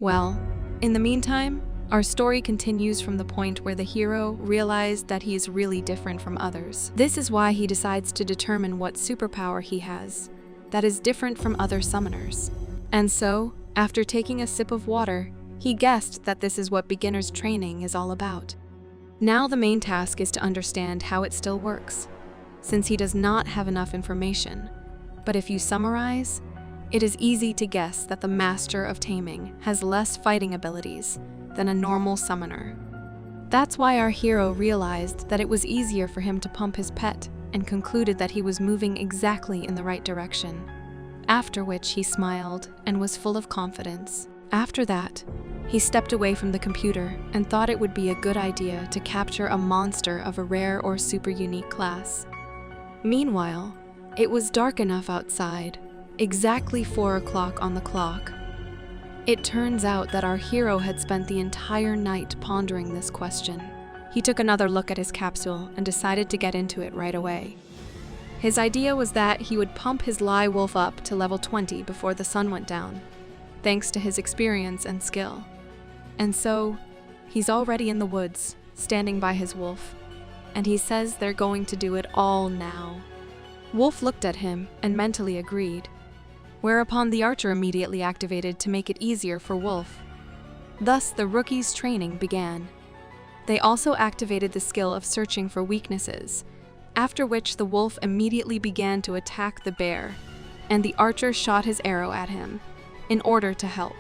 Well, in the meantime, our story continues from the point where the hero realized that he is really different from others. This is why he decides to determine what superpower he has that is different from other summoners. And so, after taking a sip of water, he guessed that this is what beginner's training is all about. Now the main task is to understand how it still works, since he does not have enough information. But if you summarize, it is easy to guess that the Master of Taming has less fighting abilities than a normal summoner. That's why our hero realized that it was easier for him to pump his pet and concluded that he was moving exactly in the right direction. After which he smiled and was full of confidence. After that, he stepped away from the computer and thought it would be a good idea to capture a monster of a rare or super unique class. Meanwhile, it was dark enough outside, exactly 4 o'clock on the clock. It turns out that our hero had spent the entire night pondering this question. He took another look at his capsule and decided to get into it right away. His idea was that he would pump his Lie Wolf up to level 20 before the sun went down, thanks to his experience and skill. And so, he's already in the woods, standing by his wolf, and he says they're going to do it all now. Wolf looked at him and mentally agreed, whereupon the archer immediately activated to make it easier for Wolf. Thus, the rookie's training began. They also activated the skill of searching for weaknesses, after which the wolf immediately began to attack the bear, and the archer shot his arrow at him, in order to help.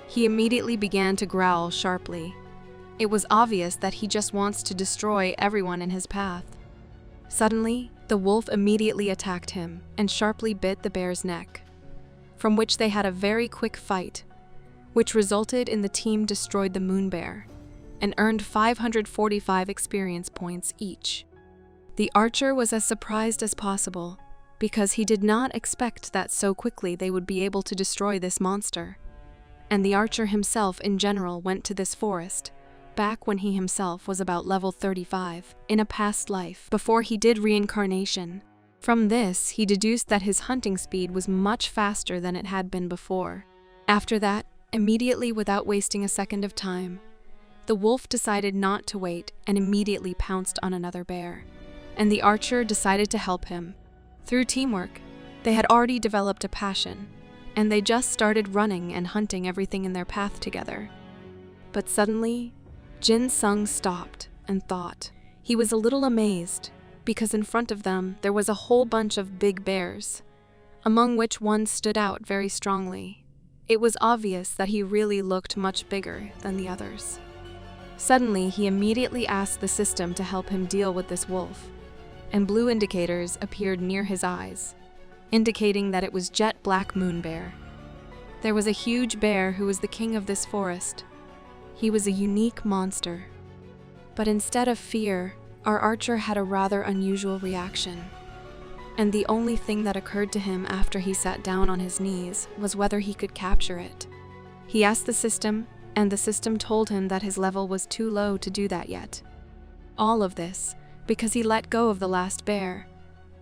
He immediately began to growl sharply. It was obvious that he just wants to destroy everyone in his path. Suddenly, the wolf immediately attacked him and sharply bit the bear's neck, from which they had a very quick fight, which resulted in the team destroyed the moon bear and earned 545 experience points each. The archer was as surprised as possible because he did not expect that so quickly they would be able to destroy this monster. And the archer himself in general went to this forest back when he himself was about level 35 in a past life before he did reincarnation. From this, he deduced that his hunting speed was much faster than it had been before. After that, immediately without wasting a second of time, the wolf decided not to wait and immediately pounced on another bear, and the archer decided to help him. Through teamwork, they had already developed a passion, and they just started running and hunting everything in their path together. But suddenly, Jin Sung stopped and thought. He was a little amazed, because in front of them there was a whole bunch of big bears, among which one stood out very strongly. It was obvious that he really looked much bigger than the others. Suddenly, he immediately asked the system to help him deal with this wolf, and blue indicators appeared near his eyes, indicating that it was Jet Black Moon Bear. There was a huge bear who was the king of this forest. He was a unique monster. But instead of fear, our archer had a rather unusual reaction. And the only thing that occurred to him after he sat down on his knees was whether he could capture it. He asked the system, and the system told him that his level was too low to do that yet. All of this because he let go of the last bear,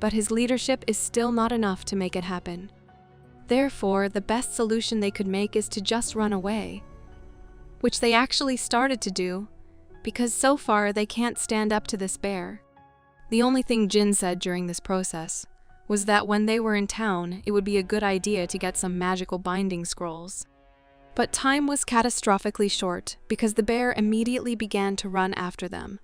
but his leadership is still not enough to make it happen. Therefore, the best solution they could make is to just run away, which they actually started to do, because so far they can't stand up to this bear. The only thing Jin said during this process was that when they were in town, it would be a good idea to get some magical binding scrolls. But time was catastrophically short because the bear immediately began to run after them,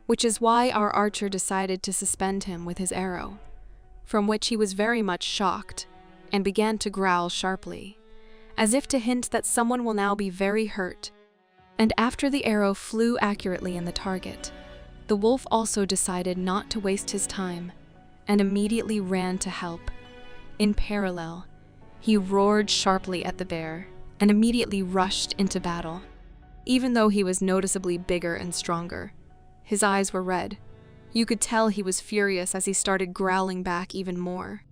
which is why our archer decided to suspend him with his arrow, from which he was very much shocked and began to growl sharply, as if to hint that someone will now be very hurt. And after the arrow flew accurately in the target, the wolf also decided not to waste his time and immediately ran to help. In parallel, he roared sharply at the bear and immediately rushed into battle. Even though he was noticeably bigger and stronger, his eyes were red. You could tell he was furious as he started growling back even more.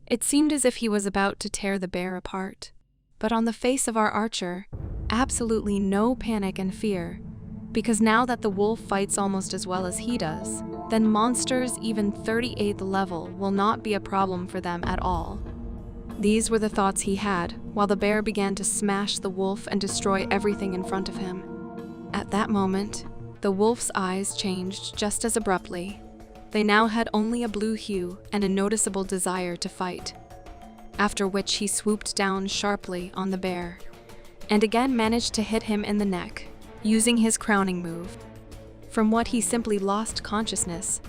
It seemed as if he was about to tear the bear apart. But on the face of our archer, absolutely no panic and fear, because now that the wolf fights almost as well as he does, then monsters even 38th level will not be a problem for them at all. These were the thoughts he had, while the bear began to smash the wolf and destroy everything in front of him. At that moment, the wolf's eyes changed just as abruptly. They now had only a blue hue and a noticeable desire to fight. After which he swooped down sharply on the bear, and again managed to hit him in the neck, using his crowning move. From what he simply lost consciousness,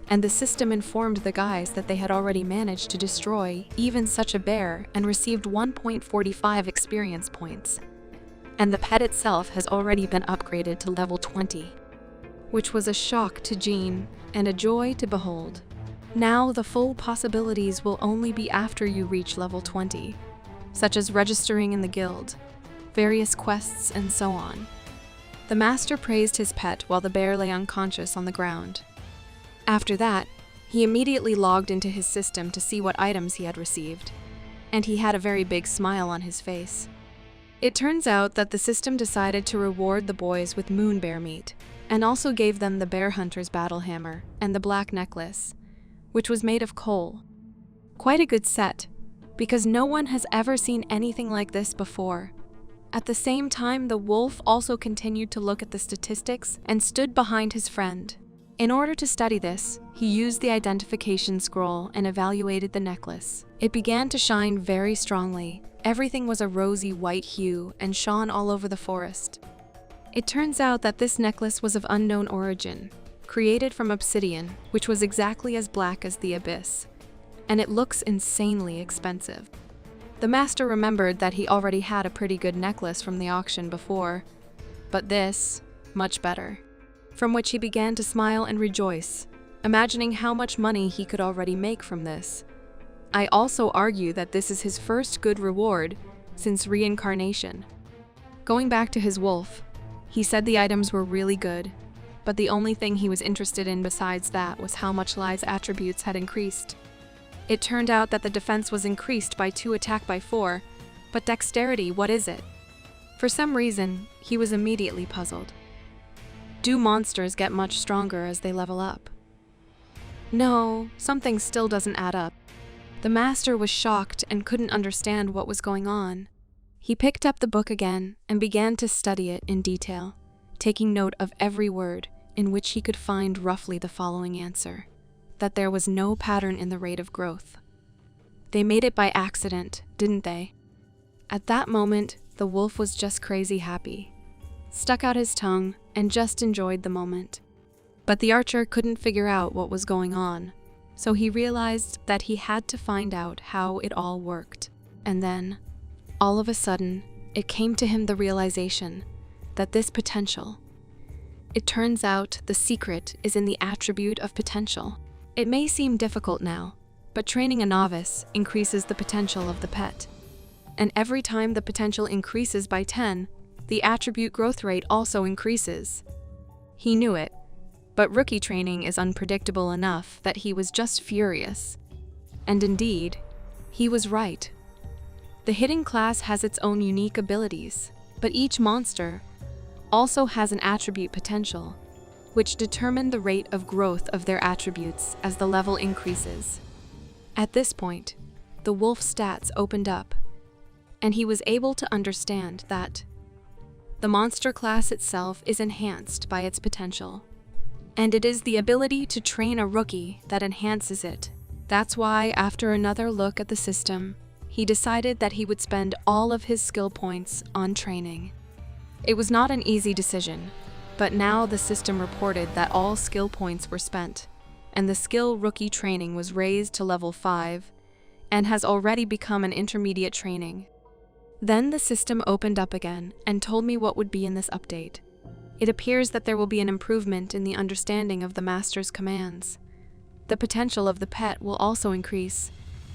and the system informed the guys that they had already managed to destroy even such a bear and received 1.45 experience points. And the pet itself has already been upgraded to level 20, which was a shock to Jean and a joy to behold. Now the full possibilities will only be after you reach level 20, such as registering in the guild, various quests, and so on. The master praised his pet while the bear lay unconscious on the ground. After that, he immediately logged into his system to see what items he had received, and he had a very big smile on his face. It turns out that the system decided to reward the boys with moon bear meat, and also gave them the bear hunter's battle hammer and the black necklace, which was made of coal. Quite a good set, because no one has ever seen anything like this before. At the same time, the wolf also continued to look at the statistics and stood behind his friend. In order to study this, he used the identification scroll and evaluated the necklace. It began to shine very strongly. Everything was a rosy white hue and shone all over the forest. It turns out that this necklace was of unknown origin, created from obsidian, which was exactly as black as the abyss, and it looks insanely expensive. The master remembered that he already had a pretty good necklace from the auction before, but this, much better. From which he began to smile and rejoice, imagining how much money he could already make from this. I also argue that this is his first good reward since reincarnation. Going back to his wolf, he said the items were really good, but the only thing he was interested in besides that was how much Lai's attributes had increased. It turned out that the defense was increased by 2, attack by 4, but dexterity, what is it? For some reason, he was immediately puzzled. Do monsters get much stronger as they level up? No, something still doesn't add up. The master was shocked and couldn't understand what was going on. He picked up the book again and began to study it in detail, taking note of every word, in which he could find roughly the following answer: that there was no pattern in the rate of growth. They made it by accident, didn't they? At that moment, the wolf was just crazy happy, stuck out his tongue, and just enjoyed the moment. But the archer couldn't figure out what was going on, so he realized that he had to find out how it all worked. And then, all of a sudden, it came to him the realization that this potential, it turns out the secret is in the attribute of potential. It may seem difficult now, but training a novice increases the potential of the pet. And every time the potential increases by 10, the attribute growth rate also increases. He knew it, but rookie training is unpredictable enough that he was just furious. And indeed, he was right. The hidden class has its own unique abilities, but each monster also has an attribute potential, which determine the rate of growth of their attributes as the level increases. At this point, the wolf's stats opened up, and he was able to understand that the monster class itself is enhanced by its potential, and it is the ability to train a rookie that enhances it. That's why, after another look at the system, he decided that he would spend all of his skill points on training. It was not an easy decision, but now the system reported that all skill points were spent, and the skill rookie training was raised to level 5, and has already become an intermediate training. Then the system opened up again and told me what would be in this update. It appears that there will be an improvement in the understanding of the master's commands. The potential of the pet will also increase,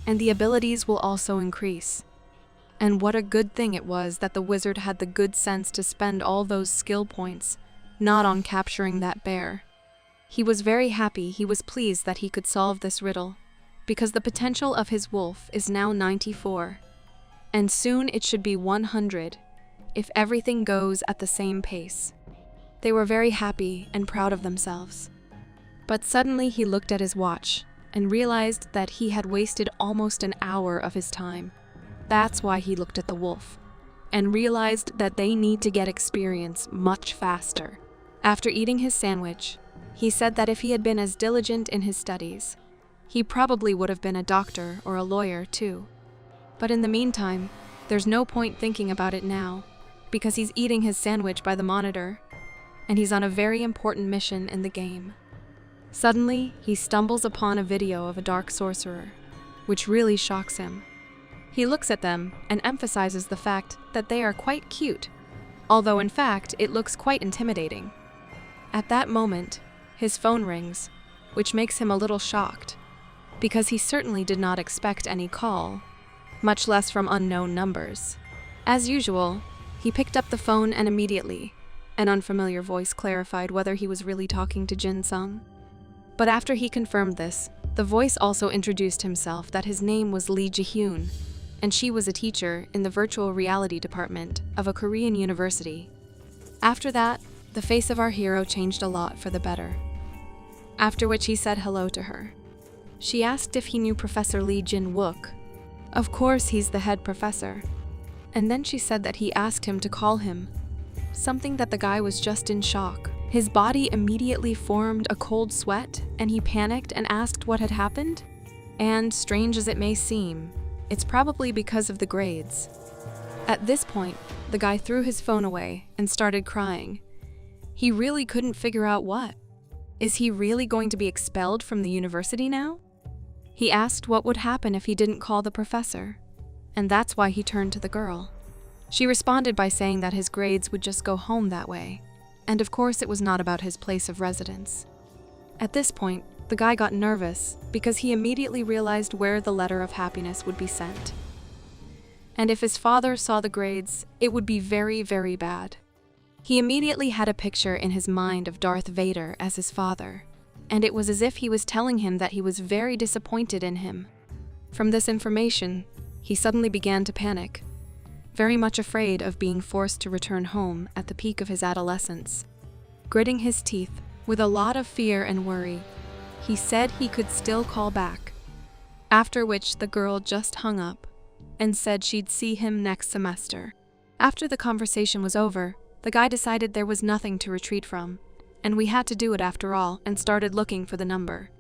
and the abilities will also increase. And what a good thing it was that the wizard had the good sense to spend all those skill points, not on capturing that bear. He was very happy. He was pleased that he could solve this riddle, because the potential of his wolf is now 94. And soon it should be 100, if everything goes at the same pace. They were very happy and proud of themselves. But suddenly he looked at his watch and realized that he had wasted almost an hour of his time. That's why he looked at the wolf and realized that they need to get experience much faster. After eating his sandwich, he said that if he had been as diligent in his studies, he probably would have been a doctor or a lawyer too. But in the meantime, there's no point thinking about it now, because he's eating his sandwich by the monitor, and he's on a very important mission in the game. Suddenly, he stumbles upon a video of a dark sorcerer, which really shocks him. He looks at them and emphasizes the fact that they are quite cute, although in fact it looks quite intimidating. At that moment, his phone rings, which makes him a little shocked, because he certainly did not expect any call, much less from unknown numbers. As usual, he picked up the phone and immediately, an unfamiliar voice clarified whether he was really talking to Jin Sung. But after he confirmed this, the voice also introduced himself that his name was Lee Ji-hyun, and she was a teacher in the virtual reality department of a Korean university. After that, the face of our hero changed a lot for the better, after which he said hello to her. She asked if he knew Professor Lee Jin-wook. Of course, he's the head professor. And then she said that he asked him to call him, something that the guy was just in shock. His body immediately formed a cold sweat, and he panicked and asked what had happened. And strange as it may seem, it's probably because of the grades. At this point, the guy threw his phone away and started crying. He really couldn't figure out what. Is he really going to be expelled from the university now? He asked what would happen if he didn't call the professor, and that's why he turned to the girl. She responded by saying that his grades would just go home that way, and of course it was not about his place of residence. At this point, the guy got nervous because he immediately realized where the letter of happiness would be sent. And if his father saw the grades, it would be very, very bad. He immediately had a picture in his mind of Darth Vader as his father, and it was as if he was telling him that he was very disappointed in him. From this information, he suddenly began to panic, very much afraid of being forced to return home at the peak of his adolescence. Gritting his teeth, with a lot of fear and worry, he said he could still call back, after which the girl just hung up and said she'd see him next semester. After the conversation was over, the guy decided there was nothing to retreat from, and we had to do it after all, and started looking for the number.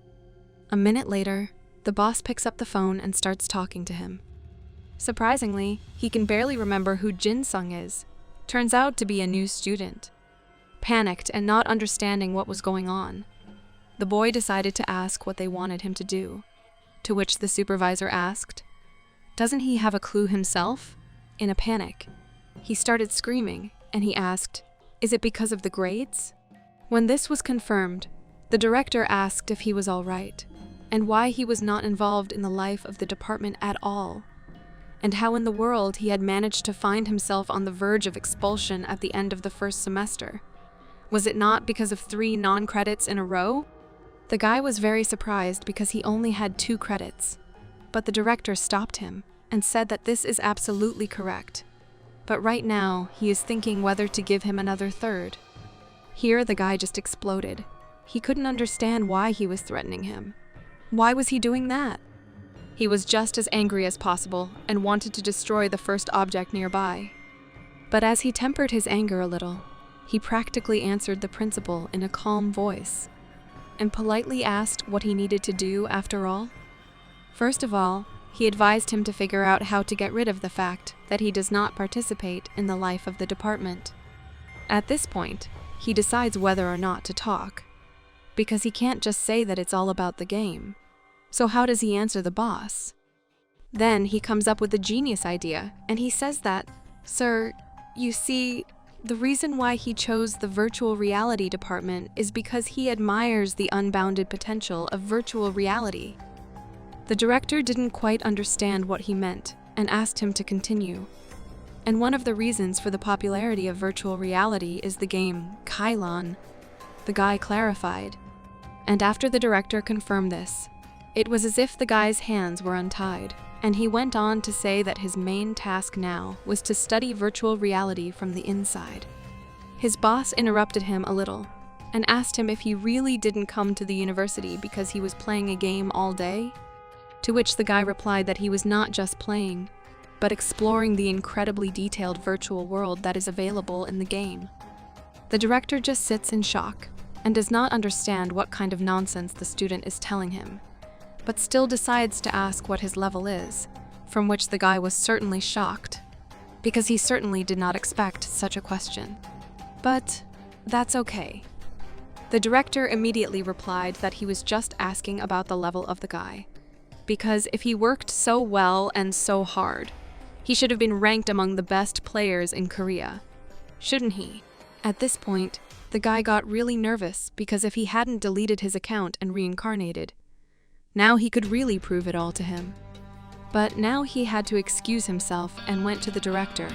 A minute later, the boss picks up the phone and starts talking to him. Surprisingly, he can barely remember who Jin Sung is. Turns out to be a new student. Panicked and not understanding what was going on, the boy decided to ask what they wanted him to do, to which the supervisor asked, "Doesn't he have a clue himself?" In a panic, he started screaming, and he asked, "Is it because of the grades?" When this was confirmed, the director asked if he was all right, and why he was not involved in the life of the department at all, and how in the world he had managed to find himself on the verge of expulsion at the end of the first semester. Was it not because of 3 non-credits in a row? The guy was very surprised because he only had 2 credits, but the director stopped him and said that this is absolutely correct. But right now, he is thinking whether to give him another 3rd. Here, the guy just exploded. He couldn't understand why he was threatening him. Why was he doing that? He was just as angry as possible and wanted to destroy the first object nearby. But as he tempered his anger a little, he practically answered the principal in a calm voice and politely asked what he needed to do after all. First of all, he advised him to figure out how to get rid of the fact that he does not participate in the life of the department. At this point, he decides whether or not to talk, because he can't just say that it's all about the game. So how does he answer the boss? Then he comes up with a genius idea, and he says that, "Sir, you see, the reason why he chose the virtual reality department is because he admires the unbounded potential of virtual reality." The director didn't quite understand what he meant and asked him to continue. And one of the reasons for the popularity of virtual reality is the game Kylon, the guy clarified. And after the director confirmed this, it was as if the guy's hands were untied, and he went on to say that his main task now was to study virtual reality from the inside. His boss interrupted him a little and asked him if he really didn't come to the university because he was playing a game all day, to which the guy replied that he was not just playing, but exploring the incredibly detailed virtual world that is available in the game. The director just sits in shock and does not understand what kind of nonsense the student is telling him, but still decides to ask what his level is, from which the guy was certainly shocked, because he certainly did not expect such a question. But that's okay. The director immediately replied that he was just asking about the level of the guy, because if he worked so well and so hard, he should have been ranked among the best players in Korea, shouldn't he? At this point, the guy got really nervous because if he hadn't deleted his account and reincarnated, now he could really prove it all to him. But now he had to excuse himself and went to the director,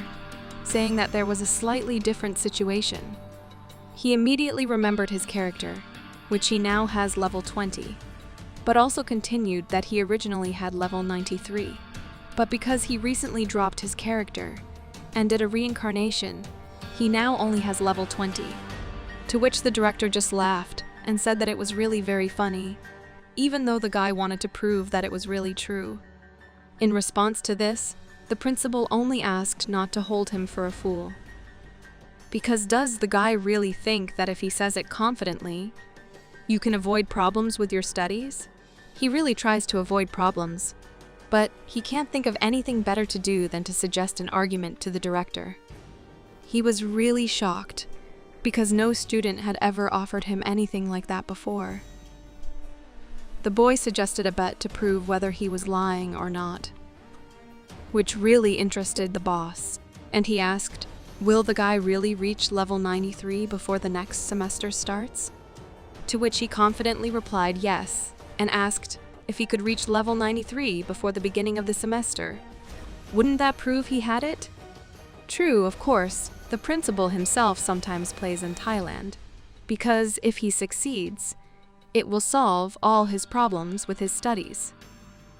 saying that there was a slightly different situation. He immediately remembered his character, which he now has level 20, but also continued that he originally had level 93. But because he recently dropped his character and did a reincarnation, he now only has level 20. To which the director just laughed and said that it was really very funny, even though the guy wanted to prove that it was really true. In response to this, the principal only asked not to hold him for a fool. Because does the guy really think that if he says it confidently, you can avoid problems with your studies? He really tries to avoid problems, but he can't think of anything better to do than to suggest an argument to the director. He was really shocked, because no student had ever offered him anything like that before. The boy suggested a bet to prove whether he was lying or not, which really interested the boss, and he asked, "Will the guy really reach level 93 before the next semester starts?" To which he confidently replied yes, and asked if he could reach level 93 before the beginning of the semester. Wouldn't that prove he had it? True, of course, the principal himself sometimes plays in Thailand, because if he succeeds, it will solve all his problems with his studies.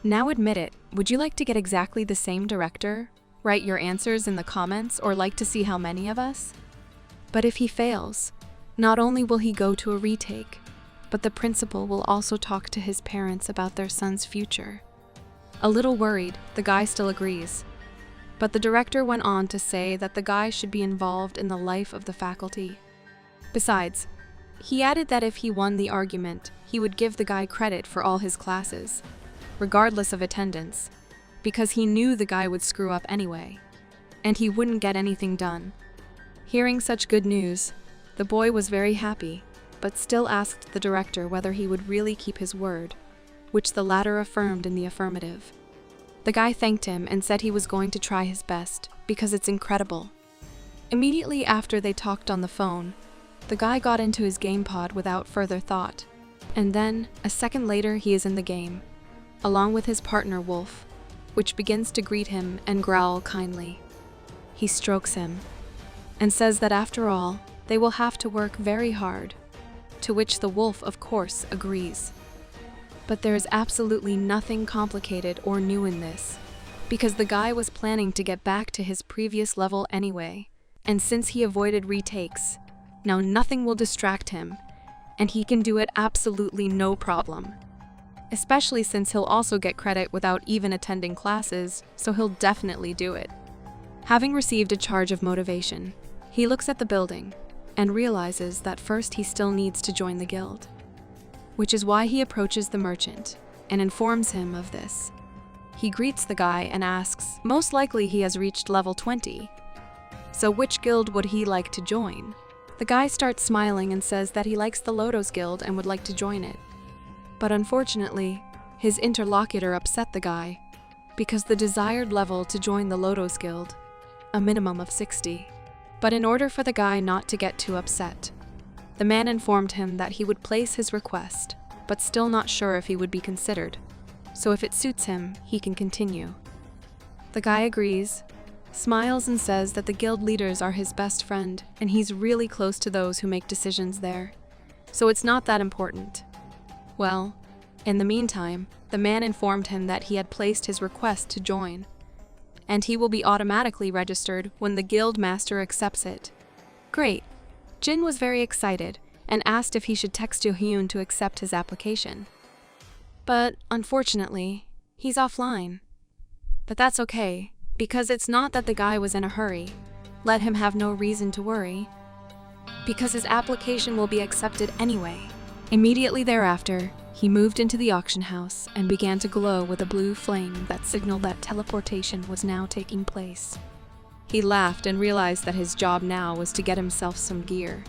Now admit it, would you like to get exactly the same director? Write your answers in the comments or like to see how many of us? But if he fails, not only will he go to a retake, but the principal will also talk to his parents about their son's future. A little worried, the guy still agrees. But the director went on to say that the guy should be involved in the life of the faculty. Besides, he added that if he won the argument, he would give the guy credit for all his classes, regardless of attendance, because he knew the guy would screw up anyway, and he wouldn't get anything done. Hearing such good news, the boy was very happy, but still asked the director whether he would really keep his word, which the latter affirmed in the affirmative. The guy thanked him and said he was going to try his best, because it's incredible. Immediately after they talked on the phone, the guy got into his game pod without further thought, and then, a second later, he is in the game, along with his partner Wolf, which begins to greet him and growl kindly. He strokes him, and says that after all, they will have to work very hard, to which the wolf, of course, agrees. But there is absolutely nothing complicated or new in this, because the guy was planning to get back to his previous level anyway, and since he avoided retakes, now nothing will distract him, and he can do it absolutely no problem. Especially since he'll also get credit without even attending classes, so he'll definitely do it. Having received a charge of motivation, he looks at the building and realizes that first he still needs to join the guild, which is why he approaches the merchant and informs him of this. He greets the guy and asks, most likely he has reached level 20, so which guild would he like to join? The guy starts smiling and says that he likes the Lotos Guild and would like to join it. But unfortunately, his interlocutor upset the guy, because the desired level to join the Lotos Guild, a minimum of 60. But in order for the guy not to get too upset, the man informed him that he would place his request, but still not sure if he would be considered, so if it suits him, he can continue. The guy agrees, smiles and says that the guild leaders are his best friend and he's really close to those who make decisions there, so it's not that important. Well, in the meantime, the man informed him that he had placed his request to join, and he will be automatically registered when the guild master accepts it. Great! Jin was very excited and asked if he should text Jo-hyun to accept his application. But, unfortunately, he's offline. But that's okay, Because it's not that the guy was in a hurry. Let him have no reason to worry. Because his application will be accepted anyway. Immediately thereafter, he moved into the auction house and began to glow with a blue flame that signaled that teleportation was now taking place. He laughed and realized that his job now was to get himself some gear.